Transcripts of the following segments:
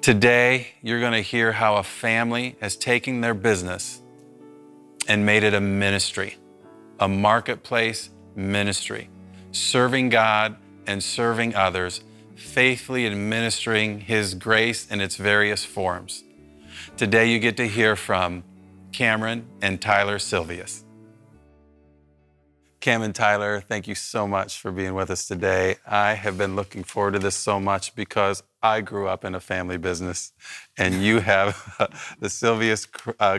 Today, you're going to hear how a family has taken their business and made it a ministry, a marketplace ministry, serving God and serving others, faithfully administering His grace in its various forms. Today, you get to hear from Cameron and Tyler Silveus. Cam and Tyler, thank you so much for being with us today. I have been looking forward to this so much because I grew up in a family business, and you have the Silveus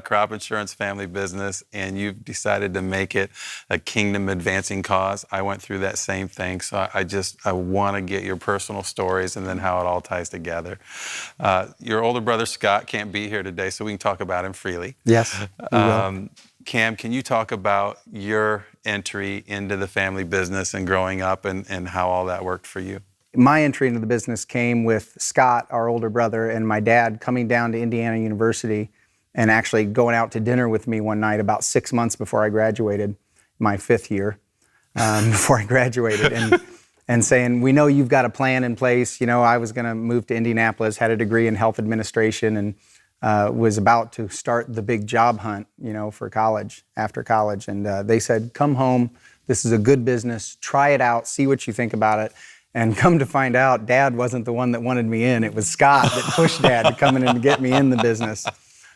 crop insurance family business, and you've decided to make it a kingdom advancing cause. I went through that same thing, so I want to get your personal stories and then how it all ties together. Your older brother Scott can't be here today, so we can talk about him freely. Yes, we will. Cam, can you talk about your entry into the family business and growing up and how all that worked for you? My entry into the business came with Scott, our older brother, and my dad coming down to Indiana University and actually going out to dinner with me one night about 6 months before I graduated, my fifth year before I graduated, and saying, we know you've got a plan in place. You know, I was going to move to Indianapolis, had a degree in health administration, and was about to start the big job hunt, you know, for college, after college. And they said, come home, this is a good business, try it out, see what you think about it. And come to find out, Dad wasn't the one that wanted me in. It was Scott that pushed Dad to come in and get me in the business.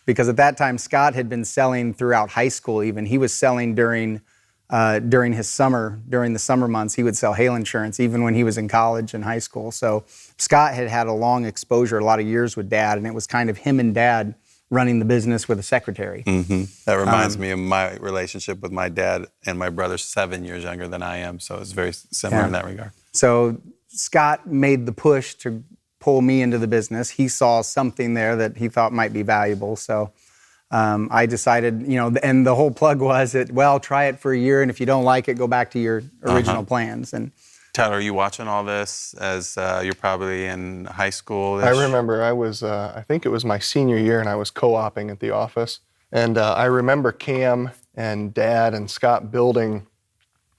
Because at that time, Scott had been selling throughout high school even. He was selling during the summer months, he would sell hail insurance, even when he was in college and high school. So Scott had had a long exposure, a lot of years with Dad, and it was kind of him and Dad running the business with a secretary. Mm-hmm. That reminds me of my relationship with my dad, and my brother's 7 years younger than I am, so it's very similar in that regard. So Scott made the push to pull me into the business. He saw something there that he thought might be valuable, so I decided, you know, and the whole plug was that, well, try it for a year, and if you don't like it, go back to your original plans. And Tyler, are you watching all this as you're probably in high school? I remember I was, I think it was my senior year, and I was co-oping at the office. And I remember Cam and Dad and Scott building,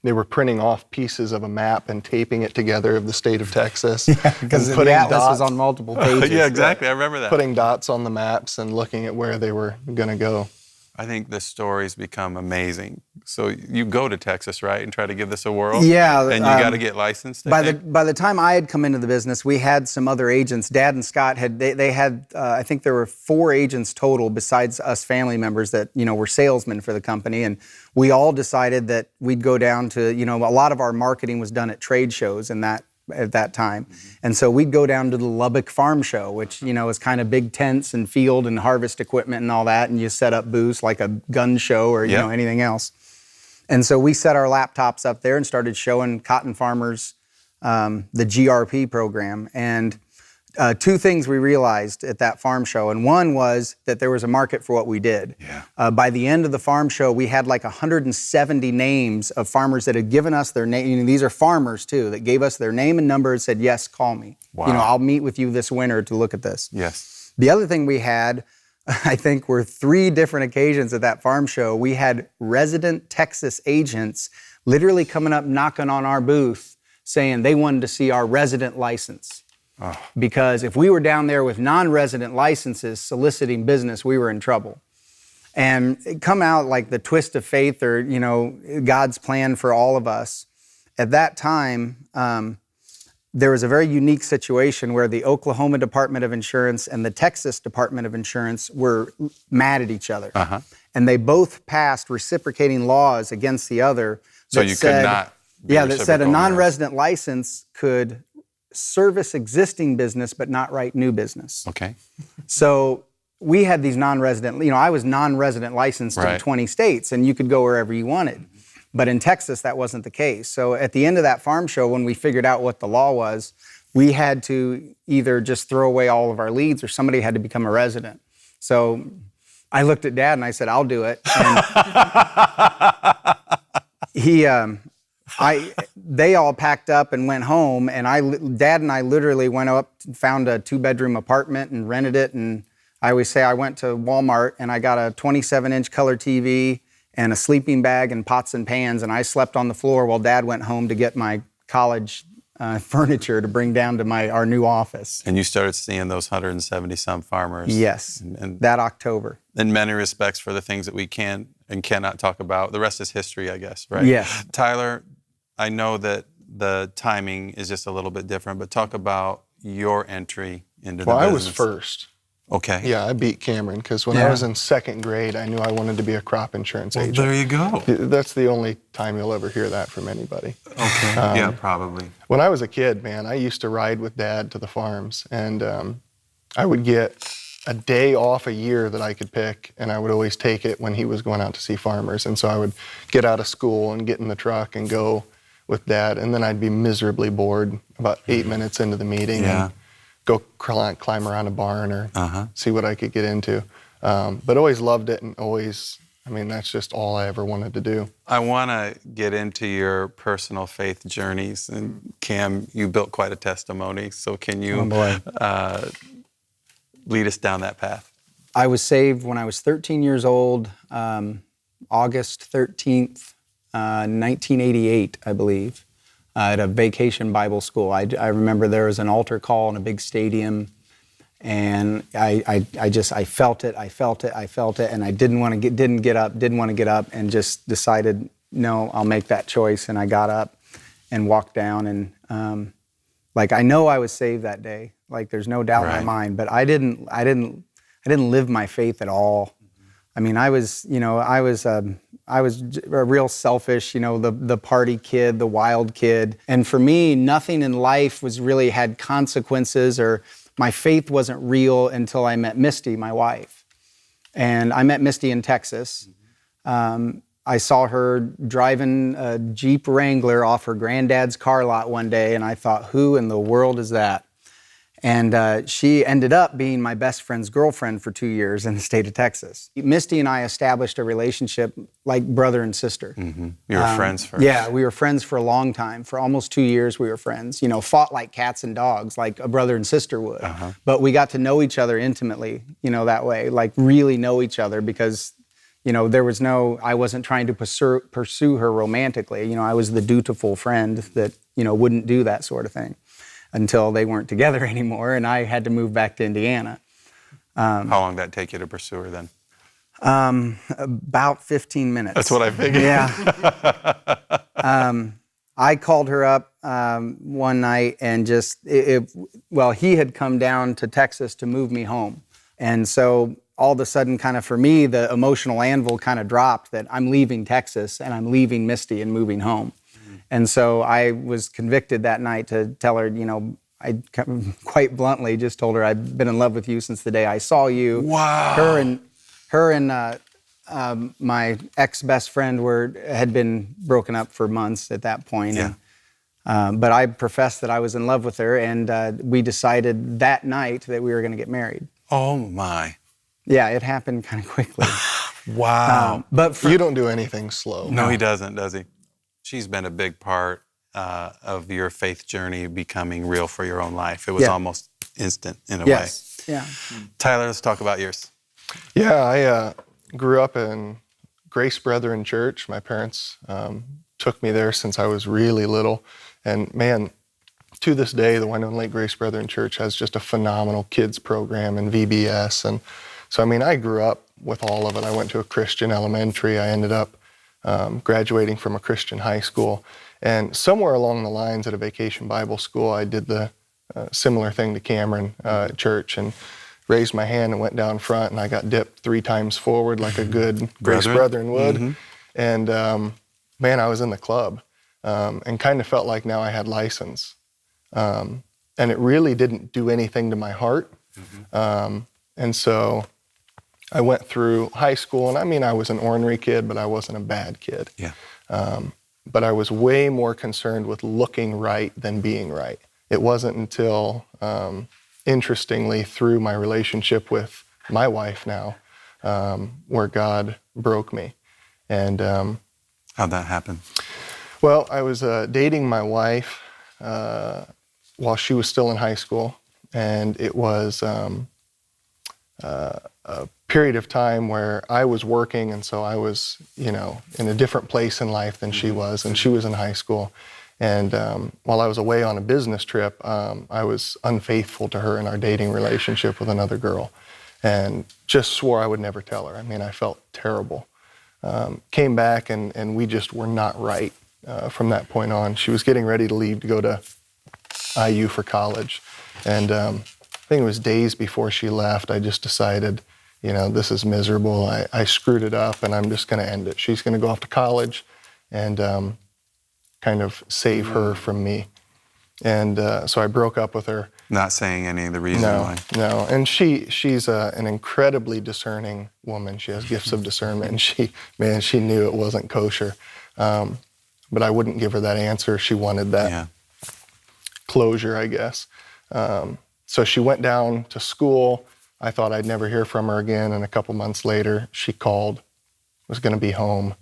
they were printing off pieces of a map and taping it together of the state of Texas. Yeah, because the atlas was on multiple pages. Yeah, exactly. I remember that. Putting dots on the maps and looking at where they were going to go. I think the stories become amazing. So you go to Texas, right, and try to give this a whirl? Yeah. And you got to get licensed, By the time I had come into the business, we had some other agents. Dad and Scott had, they had, I think there were 4 agents total besides us family members that, you know, were salesmen for the company. And we all decided that we'd go down to, you know, a lot of our marketing was done at trade shows at that time. And so we'd go down to the Lubbock Farm Show, which, you know, is kind of big tents and field and harvest equipment and all that. And you set up booths like a gun show or, you know, anything else. And so we set our laptops up there and started showing cotton farmers the GRP program. And 2 things we realized at that farm show, and one was that there was a market for what we did. Yeah. By the end of the farm show, we had like 170 names of farmers that had given us their name. You know, these are farmers too, that gave us their name and number and said, yes, call me. Wow. You know, I'll meet with you this winter to look at this. Yes. The other thing we had, I think, were 3 different occasions at that farm show. We had resident Texas agents literally coming up, knocking on our booth, saying they wanted to see our resident license. Oh. Because if we were down there with non-resident licenses soliciting business, we were in trouble. And it come out like the twist of faith or, you know, God's plan for all of us. At that time, there was a very unique situation where the Oklahoma Department of Insurance and the Texas Department of Insurance were mad at each other. And they both passed reciprocating laws against the other. So you could not be that said a non-resident license could service existing business but not write new business. Okay. So we had these non-resident, you know, I was non-resident licensed in 20 states and you could go wherever you wanted. But in Texas, that wasn't the case. So at the end of that farm show, when we figured out what the law was, we had to either just throw away all of our leads or somebody had to become a resident. So I looked at Dad and I said, I'll do it. And they all packed up and went home, and Dad and I literally went up, found a 2-bedroom apartment and rented it. And I always say I went to Walmart and I got a 27-inch color TV and a sleeping bag and pots and pans, and I slept on the floor while Dad went home to get my college furniture to bring down to our new office. And you started seeing those 170 some farmers. Yes, And that October. in many respects for the things that we can and cannot talk about. The rest is history, I guess, right? Yes. Tyler, I know that the timing is just a little bit different, but talk about your entry into the business. Well, I was first. Okay. Yeah, I beat Cameron because when I was in second grade, I knew I wanted to be a crop insurance agent. There you go. That's the only time you'll ever hear that from anybody. Okay. Yeah, probably. When I was a kid, man, I used to ride with Dad to the farms, and I would get a day off a year that I could pick, and I would always take it when he was going out to see farmers. And so I would get out of school and get in the truck and go with Dad, and then I'd be miserably bored about 8 minutes into the meeting and go climb around a barn or see what I could get into. But always loved it, and always, I mean, that's just all I ever wanted to do. I want to get into your personal faith journeys. And Cam, you built quite a testimony. So can you lead us down that path? I was saved when I was 13 years old, August 13th, 1988, I believe, at a vacation Bible school. I remember there was an altar call in a big stadium, and I felt it, and I didn't get up, and just decided, no, I'll make that choice. And I got up and walked down, and I know I was saved that day. Like, there's no doubt in my mind, but I didn't live my faith at all. I mean, I was a real selfish, the party kid, the wild kid. And for me, nothing in life really had consequences, or my faith wasn't real until I met Misty, my wife. And I met Misty in Texas. I saw her driving a Jeep Wrangler off her granddad's car lot one day, and I thought, who in the world is that? And she ended up being my best friend's girlfriend for 2 years in the state of Texas. Misty and I established a relationship like brother and sister. Mm-hmm. You were friends first. Yeah, we were friends for a long time. For almost 2 years, we were friends. Fought like cats and dogs, like a brother and sister would. But we got to know each other intimately, that way, like really know each other, because I wasn't trying to pursue her romantically. I was the dutiful friend that, wouldn't do that sort of thing until they weren't together anymore, and I had to move back to Indiana. How long did that take you to pursue her then? About 15 minutes. That's what I figured. Yeah. I called her up one night, and he had come down to Texas to move me home. And so all of a sudden, kind of for me, the emotional anvil kind of dropped that I'm leaving Texas and I'm leaving Misty and moving home. And so I was convicted that night to tell her, I quite bluntly just told her, I've been in love with you since the day I saw you. Wow. Her and my ex-best friend had been broken up for months at that point. Yeah. But I professed that I was in love with her, and we decided that night that we were going to get married. Oh, my. Yeah, it happened kind of quickly. Wow. But you don't do anything slow. No, he doesn't, does he? She's been a big part of your faith journey becoming real for your own life. It was almost instant in a way. Yeah. Tyler, let's talk about yours. Yeah, I grew up in Grace Brethren Church. My parents took me there since I was really little. And man, to this day, the Winona Lake Grace Brethren Church has just a phenomenal kids program and VBS. And so, I mean, I grew up with all of it. I went to a Christian elementary. I ended up graduating from a Christian high school. And somewhere along the lines at a vacation Bible school, I did the similar thing to Cameron at church, and raised my hand and went down front, and I got dipped 3 times forward like a good Grace Brethren would. Mm-hmm. And man, I was in the club and kind of felt like now I had license. And it really didn't do anything to my heart. Mm-hmm. And so I went through high school, and I mean, I was an ornery kid, but I wasn't a bad kid. Yeah. But I was way more concerned with looking right than being right. It wasn't until, interestingly, through my relationship with my wife now, where God broke me. And how'd that happen? Well, I was dating my wife while she was still in high school, and it was a period of time where I was working, and so I was, in a different place in life than she was, and she was in high school. And while I was away on a business trip, I was unfaithful to her in our dating relationship with another girl, and just swore I would never tell her. I mean, I felt terrible. Came back, and we just were not right from that point on. She was getting ready to leave to go to IU for college, and I think it was days before she left, I just decided, this is miserable. I screwed it up, and I'm just going to end it. She's going to go off to college, and kind of save her from me. And so I broke up with her. Not saying any of the reason why. No. And she's an incredibly discerning woman. She has gifts of discernment, and she knew it wasn't kosher. But I wouldn't give her that answer. She wanted that closure, I guess. So she went down to school. I thought I'd never hear from her again, and a couple months later, she called, was going to be home.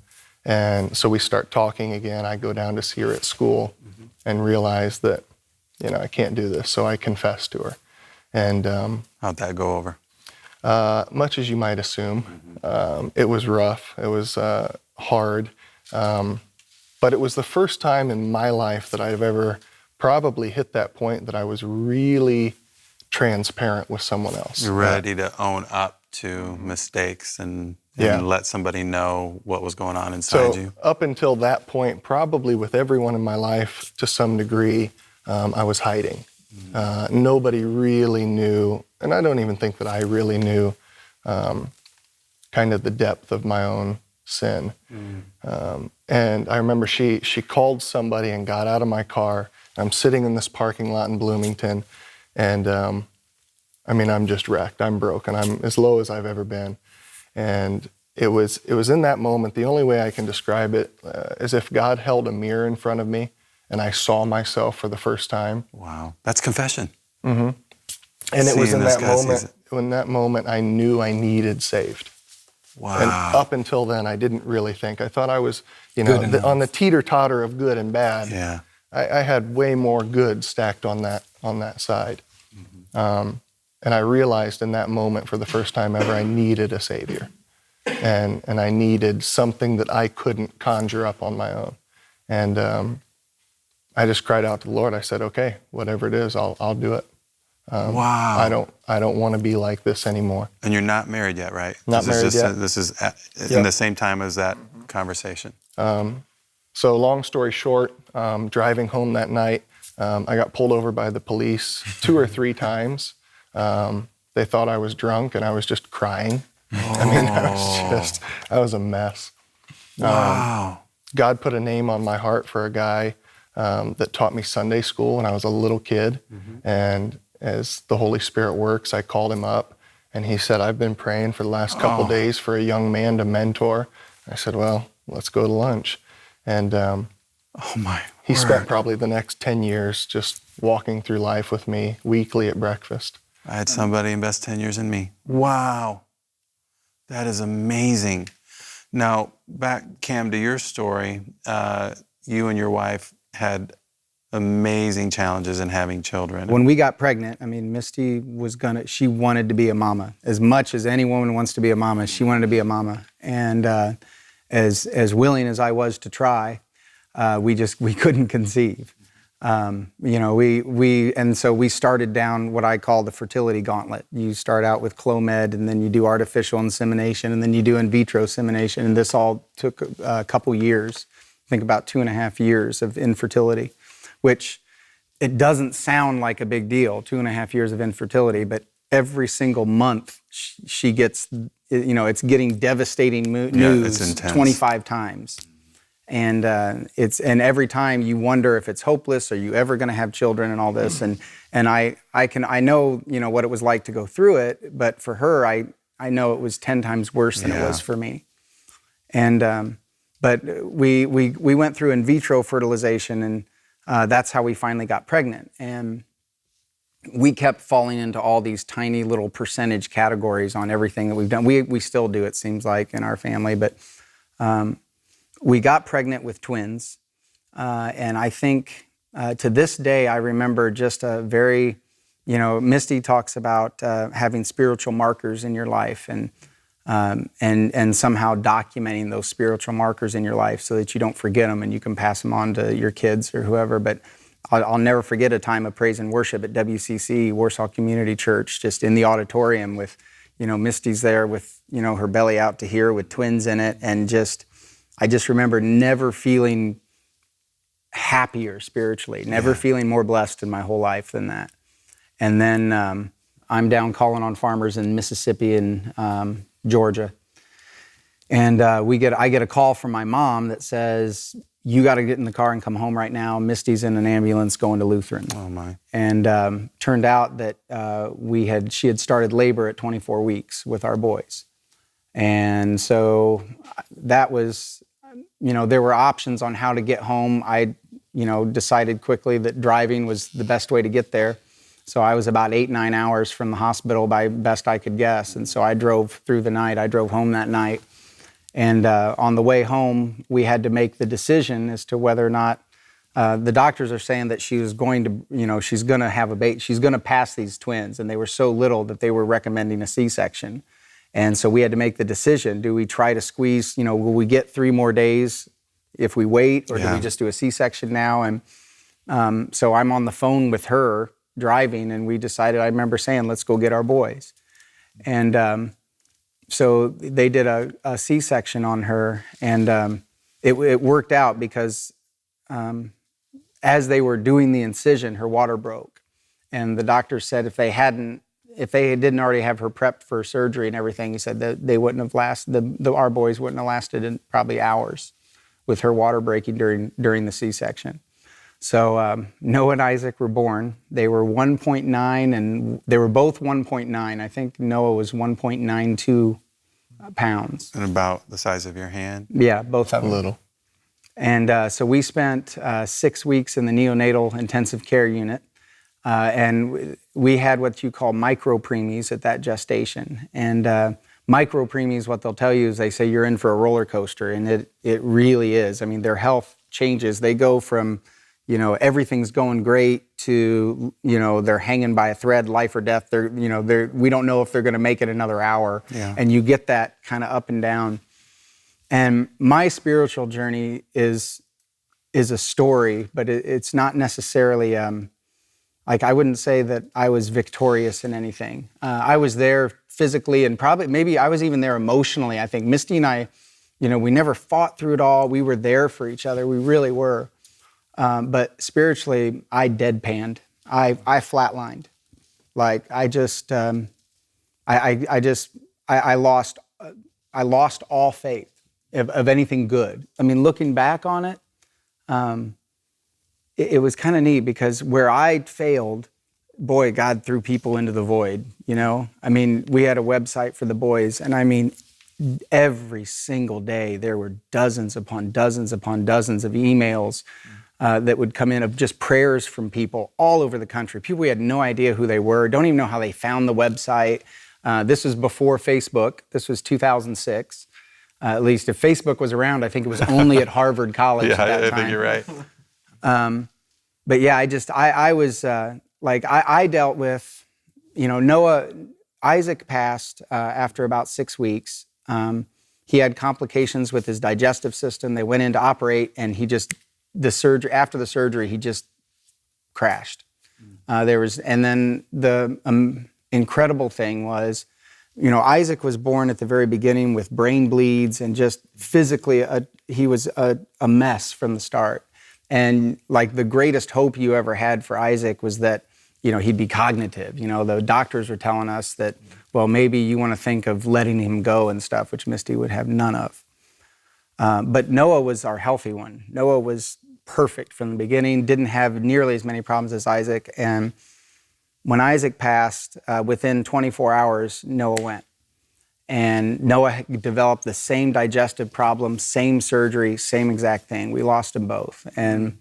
And so we start talking again. I go down to see her at school and realize that, I can't do this. So I confess to her. And how'd that go over? Much as you might assume. It was rough. It was hard. But it was the first time in my life that I've ever probably hit that point that I was really transparent with someone else. You're ready to own up to mistakes and let somebody know what was going on inside you. Up until that point, probably with everyone in my life to some degree, I was hiding. Nobody really knew, and I don't even think that I really knew kind of the depth of my own sin. And I remember she called somebody and got out of my car. I'm sitting in this parking lot in Bloomington, and I'm just wrecked. I'm broken. I'm as low as I've ever been. And it was in that moment, the only way I can describe it is if God held a mirror in front of me and I saw myself for the first time. Wow, that's confession. And it was in that moment I knew I needed saved. Wow. And up until then, I didn't really think. I thought I was, on the teeter-totter of good and bad. Yeah. I had way more good stacked on that side. And I realized in that moment for the first time ever, I needed a Savior. And I needed something that I couldn't conjure up on my own. And I just cried out to the Lord. I said, okay, whatever it is, I'll do it. Wow. I don't want to be like this anymore. And you're not married yet, right? Not married yet. This is in the same time as that conversation. So long story short, driving home that night, I got pulled over by the police 2 or 3 times. They thought I was drunk, and I was just crying. I was a mess. Wow. God put a name on my heart for a guy that taught me Sunday school when I was a little kid. And as the Holy Spirit works, I called him up, and he said, I've been praying for the last couple days for a young man to mentor. I said, well, let's go to lunch. And he spent probably the next 10 years just walking through life with me weekly at breakfast. I had somebody invest 10 years in me. Wow. That is amazing. Now, back, Cam, to your story, you and your wife had amazing challenges in having children. When we got pregnant, Misty she wanted to be a mama. As much as any woman wants to be a mama, she wanted to be a mama. And as willing as I was to try, we couldn't conceive. And so we started down what I call the fertility gauntlet. You start out with Clomid, and then you do artificial insemination, and then you do in vitro insemination. And this all took a couple years, I think about 2.5 years of infertility, which it doesn't sound like a big deal, 2.5 years of infertility, but every single month she gets, it's getting devastating news 25 times. And every time you wonder if it's hopeless, are you ever going to have children and all this? And I know what it was like to go through it, but for her, I know it was 10 times worse than it was for me. And but we went through in vitro fertilization, and that's how we finally got pregnant. And we kept falling into all these tiny little percentage categories on everything that we've done. We still do, it seems like, in our family, but. We got pregnant with twins, and I think to this day I remember just a very, Misty talks about having spiritual markers in your life, and and somehow documenting those spiritual markers in your life so that you don't forget them and you can pass them on to your kids or whoever. But I'll never forget a time of praise and worship at WCC, Warsaw Community Church, just in the auditorium with, Misty's there with, her belly out to here with twins in it. And I just remember never feeling happier spiritually, never feeling more blessed in my whole life than that. And then I'm down calling on farmers in Mississippi and Georgia. And I get a call from my mom that says, you got to get in the car and come home right now. Misty's in an ambulance going to Lutheran. Oh my. And turned out that she had started labor at 24 weeks with our boys. And so that was, there were options on how to get home. I, decided quickly that driving was the best way to get there. So I was about 8-9 hours from the hospital by best I could guess. And so I drove through the night. I drove home that night. And on the way home, we had to make the decision as to whether or not the doctors are saying that she was going to, she's going to have a baby. She's going to pass these twins. And they were so little that they were recommending a C-section. And so we had to make the decision. Do we try to squeeze, will we get 3 more days if we wait? Or do we just do a C-section now? And so I'm on the phone with her driving, and we decided, I remember saying, let's go get our boys. And so they did a C-section on her, and it worked out because as they were doing the incision, her water broke. And the doctor said if they didn't already have her prepped for surgery and everything, he said that they wouldn't have lasted, our boys wouldn't have lasted in probably hours with her water breaking during the C-section. So Noah and Isaac were born. They were 1.9, and they were both 1.9. I think Noah was 1.92 pounds. And about the size of your hand? Yeah, both of them. A little. And so we spent 6 weeks in the neonatal intensive care unit. And we had what you call micro-preemies at that gestation. And micro-preemies, what they'll tell you is they say you're in for a roller coaster, and it really is. I mean, their health changes. They go from, everything's going great to, they're hanging by a thread, life or death. We don't know if they're going to make it another hour. Yeah. And you get that kind of up and down. And my spiritual journey is a story, but it's not necessarily, I wouldn't say that I was victorious in anything. I was there physically, and maybe I was even there emotionally. I think Misty and I, we never fought through it all. We were there for each other. We really were. But spiritually, I deadpanned. I flatlined. Like I lost all faith of anything good. I mean, looking back on it, it was kind of neat because where I failed, boy, God threw people into the void, I mean, we had a website for the boys, and I mean, every single day there were dozens upon dozens upon dozens of emails that would come in of just prayers from people all over the country. People we had no idea who they were, don't even know how they found the website. This was before Facebook. This was 2006. At least if Facebook was around, I think it was only at Harvard College at that time. I think you're right. But yeah, I was I dealt with, Noah, Isaac passed after about 6 weeks. He had complications with his digestive system. They went in to operate, and after the surgery, he just crashed. And then the incredible thing was, Isaac was born at the very beginning with brain bleeds and just physically, he was a mess from the start. And the greatest hope you ever had for Isaac was that, he'd be cognitive. The doctors were telling us that, well, maybe you want to think of letting him go and stuff, which Misty would have none of. But Noah was our healthy one. Noah was perfect from the beginning, didn't have nearly as many problems as Isaac. And when Isaac passed, within 24 hours, Noah went. And Noah developed the same digestive problem, same surgery, same exact thing. We lost them both. And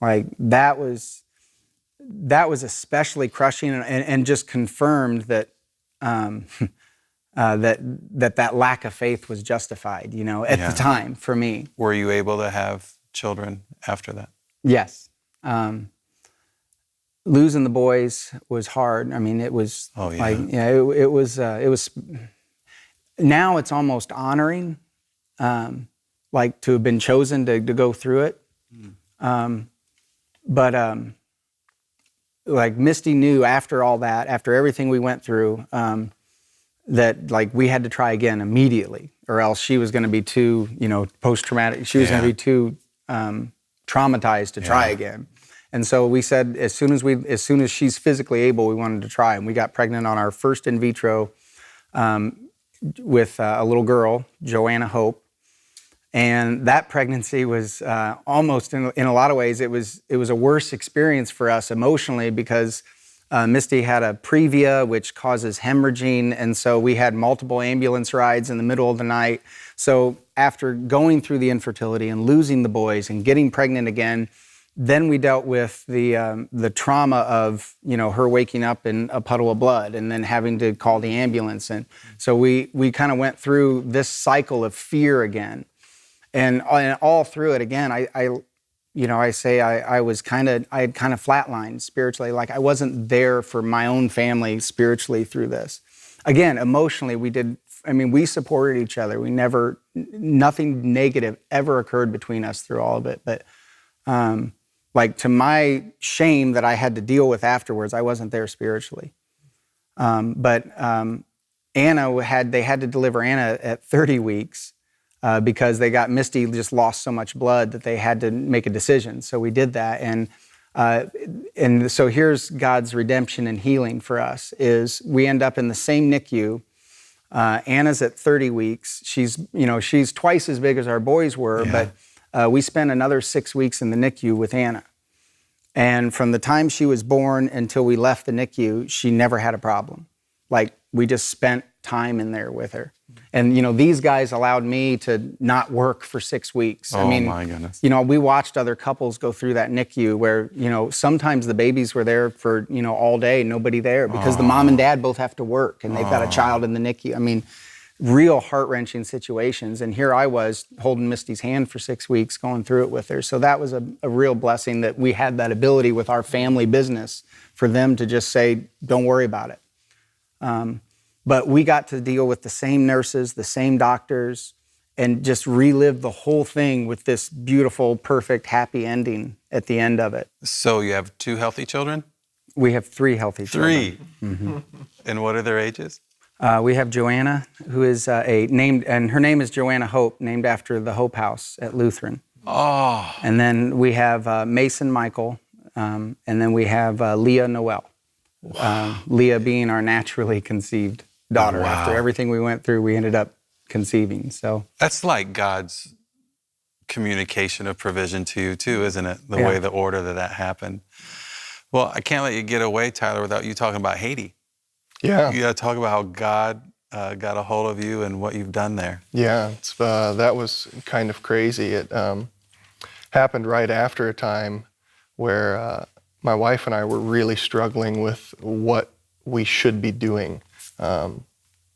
that was especially crushing and just confirmed that that lack of faith was justified, at the time for me. Were you able to have children after that? Yes. Losing the boys was hard. I mean, it was it was now it's almost honoring, like to have been chosen to go through it. But like Misty knew after all that, after everything we went through, that like we had to try again immediately, or else she was going to be too, post-traumatic. She was going to be too traumatized to try again. And so we said, as soon as she's physically able, we wanted to try. And we got pregnant on our first in vitro with a little girl, Joanna Hope. And that pregnancy was almost, in a lot of ways, it was a worse experience for us emotionally because Misty had a previa, which causes hemorrhaging, and so we had multiple ambulance rides in the middle of the night. So after going through the infertility and losing the boys and getting pregnant again, then we dealt with the trauma of her waking up in a puddle of blood and then having to call the ambulance. And so we kind of went through this cycle of fear again. And all through it again, I had kind of flatlined spiritually. Like I wasn't there for my own family spiritually through this. Again, emotionally, we supported each other. Nothing negative ever occurred between us through all of it. But like to my shame that I had to deal with afterwards, I wasn't there spiritually. But Anna they had to deliver Anna at 30 weeks. Because Misty just lost so much blood that they had to make a decision. So we did that. And so here's God's redemption and healing for us is we end up in the same NICU. Anna's at 30 weeks. She's twice as big as our boys were, but we spent another 6 weeks in the NICU with Anna. And from the time she was born until we left the NICU, she never had a problem. Like we just spent time in there with her. And, these guys allowed me to not work for 6 weeks. Oh, my goodness. We watched other couples go through that NICU where, sometimes the babies were there for, all day, nobody there because the mom and dad both have to work and they've got a child in the NICU. Real heart-wrenching situations. And here I was holding Misty's hand for 6 weeks, going through it with her. So that was a real blessing that we had that ability with our family business for them to just say, don't worry about it. But we got to deal with the same nurses, the same doctors, and just relive the whole thing with this beautiful, perfect, happy ending at the end of it. So you have 2 healthy children? We have 3 healthy children. 3? Mm-hmm. And what are their ages? We have Joanna, who is and her name is Joanna Hope, named after the Hope House at Lutheran. Oh. And then we have Mason Michael, and then we have Leah Noel. Wow. Leah being our naturally conceived daughter. Wow. After everything we went through, we ended up conceiving. So that's like God's communication of provision to you too, isn't it? The way, the order that happened. Well, I can't let you get away, Tyler, without you talking about Haiti. Yeah. You got to talk about how God got a hold of you and what you've done there. Yeah, that was kind of crazy. It happened right after a time where my wife and I were really struggling with what we should be doing.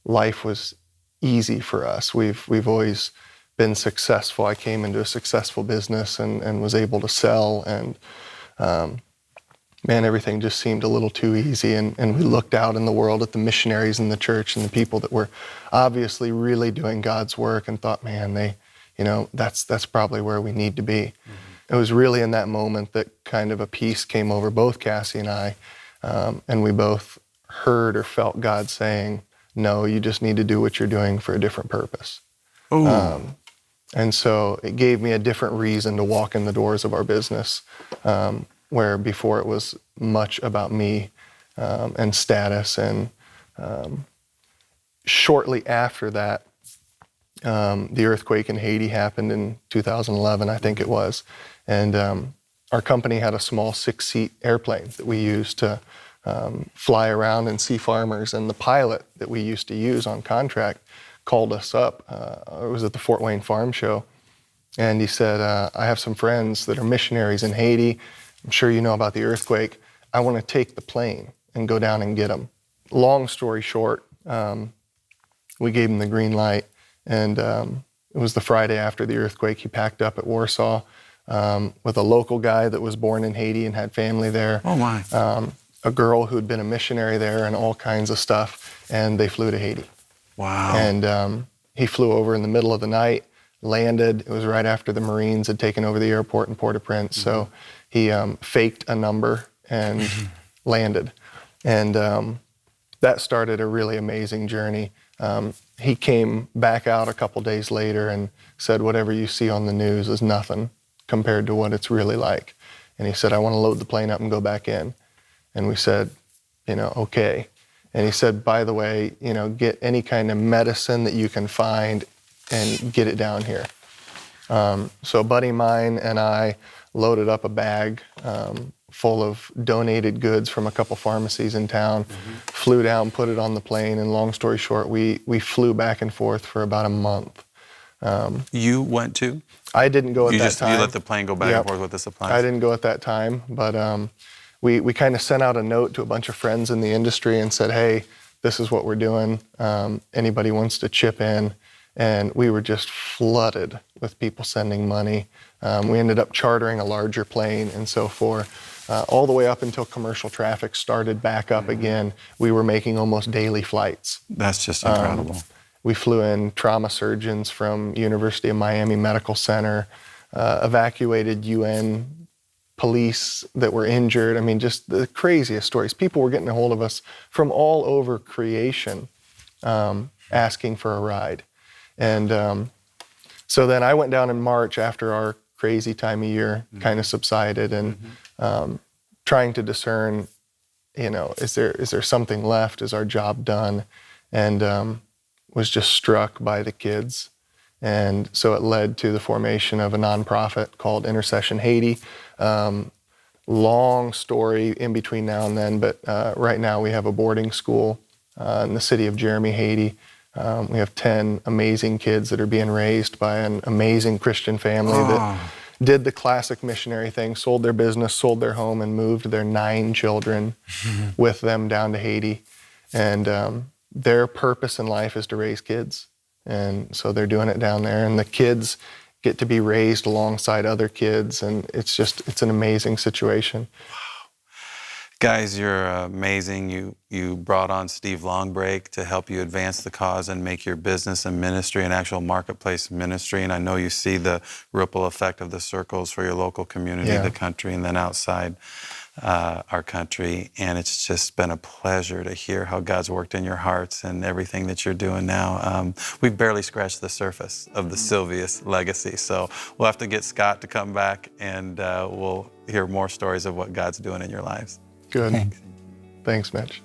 Life was easy for us. We've always been successful. I came into a successful business and was able to sell, and everything just seemed a little too easy. And we looked out in the world at the missionaries in the church and the people that were obviously really doing God's work and thought, that's probably where we need to be. Mm-hmm. It was really in that moment that kind of a peace came over both Cassie and I, and we both heard or felt God saying, no, you just need to do what you're doing for a different purpose. And so it gave me a different reason to walk in the doors of our business, where before it was much about me and status. And shortly after that, the earthquake in Haiti happened in 2011, I think it was. And our company had a small 6-seat airplane that we used to fly around and see farmers. And the pilot that we used to use on contract called us up. It was at the Fort Wayne Farm Show. And he said, I have some friends that are missionaries in Haiti. I'm sure you know about the earthquake. I want to take the plane and go down and get them. Long story short, we gave him the green light. And it was the Friday after the earthquake. He packed up at Warsaw with a local guy that was born in Haiti and had family there. Oh, my. A girl who'd been a missionary there and all kinds of stuff. And they flew to Haiti. Wow. And he flew over in the middle of the night, landed. It was right after the Marines had taken over the airport in Port-au-Prince. So he faked a number and landed. And that started a really amazing journey. He came back out a couple days later and said, whatever you see on the news is nothing compared to what it's really like. And he said, I want to load the plane up and go back in. And we said, okay. And he said, by the way, get any kind of medicine that you can find and get it down here. So a buddy of mine and I loaded up a bag full of donated goods from a couple pharmacies in town, flew down, put it on the plane, and long story short, we flew back and forth for about a month. You went to? I didn't go at that time. You let the plane go back and forth with the supplies? I didn't go at that time, but we kind of sent out a note to a bunch of friends in the industry and said, hey, this is what we're doing. Anybody wants to chip in? And we were just flooded with people sending money. We ended up chartering a larger plane and so forth. All the way up until commercial traffic started back up again, we were making almost daily flights. That's just incredible. We flew in trauma surgeons from University of Miami Medical Center, evacuated UN police that were injured. I mean, just the craziest stories. People were getting a hold of us from all over creation, asking for a ride. And so then I went down in March after our crazy time of year kind of subsided, and trying to discern, is there something left? Is our job done? And was just struck by the kids. And so it led to the formation of a nonprofit called Intercession Haiti. Long story in between now and then, but right now we have a boarding school in the city of Jeremy, Haiti. We have 10 amazing kids that are being raised by an amazing Christian family that did the classic missionary thing, sold their business, sold their home, and moved their 9 children with them down to Haiti. And their purpose in life is to raise kids. And so they're doing it down there, and the kids get to be raised alongside other kids, and it's an amazing situation. Guys, you're amazing. You brought on Steve Longbreak to help you advance the cause and make your business and ministry an actual marketplace ministry. And I know you see the ripple effect of the circles for your local community, the country, and then outside our country. And it's just been a pleasure to hear how God's worked in your hearts and everything that you're doing now. We've barely scratched the surface of the Silveus legacy. So we'll have to get Scott to come back, and we'll hear more stories of what God's doing in your lives. Good. Thanks, Mitch.